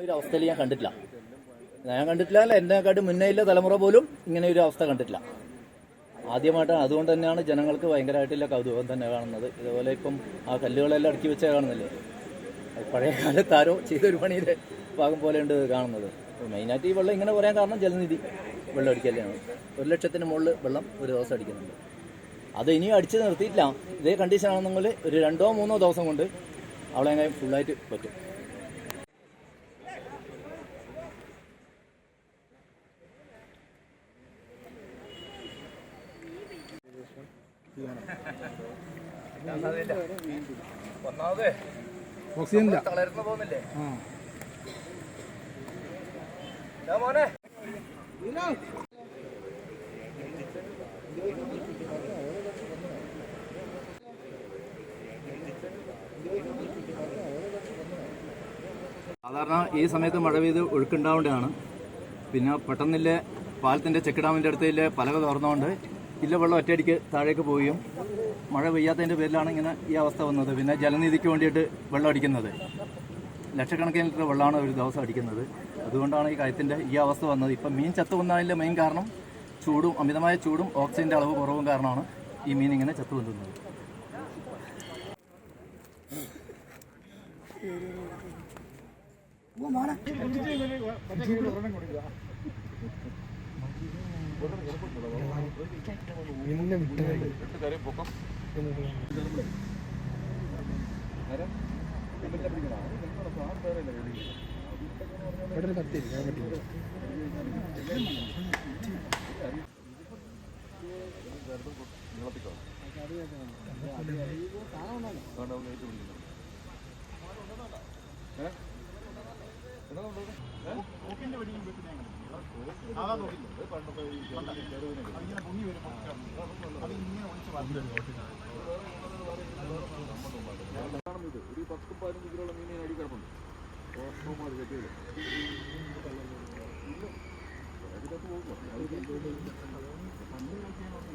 ഒരു അവസ്ഥയിൽ ഞാൻ കണ്ടിട്ടില്ല. അല്ല, എന്നെക്കാട്ടും മുന്നേയുള്ള തലമുറ പോലും ഇങ്ങനെ ഒരു അവസ്ഥ കണ്ടിട്ടില്ല. ആദ്യമായിട്ടാണ്. അതുകൊണ്ട് തന്നെയാണ് ജനങ്ങൾക്ക് ഭയങ്കരമായിട്ടുള്ള കൗതുകം തന്നെ കാണുന്നത്. ഇതുപോലെ ഇപ്പം ആ കല്ലുകളെല്ലാം അടുക്കി വെച്ചാൽ കാണുന്നില്ലേ, പഴയ കാലത്ത് ആരോ ചെയ്തൊരു പണിയുടെ ഭാഗം പോലെയുണ്ട് കാണുന്നത്. മെയിനായിട്ട് ഈ വെള്ളം ഇങ്ങനെ പറയാൻ കാരണം ജലനിധി വെള്ളം അടിക്കലാണ്. 1,00,000 മുകളിൽ വെള്ളം ഒരു ദിവസം അടിക്കുന്നുണ്ട്. അത് ഇനിയും അടിച്ച് നിർത്തിയിട്ടില്ല. ഇതേ കണ്ടീഷനാണെന്നെങ്കിൽ ഒരു 2-3 ദിവസം കൊണ്ട് അവളെ ഫുള്ളായിട്ട് പറ്റും. തളർന്നു പോകുന്നില്ലേ മോനെ? സാധാരണ ഈ സമയത്ത് മഴ പെയ്ത് ഒഴുക്കുണ്ടാവേണ്ടതാണ്. പിന്നെ പെട്ടെന്നില്ലേ പാലത്തിൻ്റെ ചെക്ക് ഡാമിൻ്റെ അടുത്തില്ലേ പലക തുറന്നുകൊണ്ട് ഇല്ല വെള്ളം ഒറ്റയടിക്ക് താഴേക്ക് പോവുകയും മഴ പെയ്യാത്തതിൻ്റെ പേരിലാണ് ഇങ്ങനെ ഈ അവസ്ഥ വന്നത്. പിന്നെ ജലനിധിക്ക് വേണ്ടിയിട്ട് വെള്ളം അടിക്കുന്നത്, ലക്ഷക്കണക്കിന് ലിറ്റർ വെള്ളമാണ് ഒരു ദിവസം അടിക്കുന്നത്. അതുകൊണ്ടാണ് ഈ കയത്തിൻ്റെ ഈ അവസ്ഥ വന്നത്. ഇപ്പം മീൻ ചത്തു വന്നതിൻ്റെ മെയിൻ കാരണം ചൂടും, അമിതമായ ചൂടും ഓക്സിജൻ്റെ അളവ് കുറവും കാരണമാണ് ഈ മീൻ ഇങ്ങനെ ചത്തു വന്നത്. ഒരു 10-15 കിലോളം മീനെ അടി കിടപ്പുണ്ട്.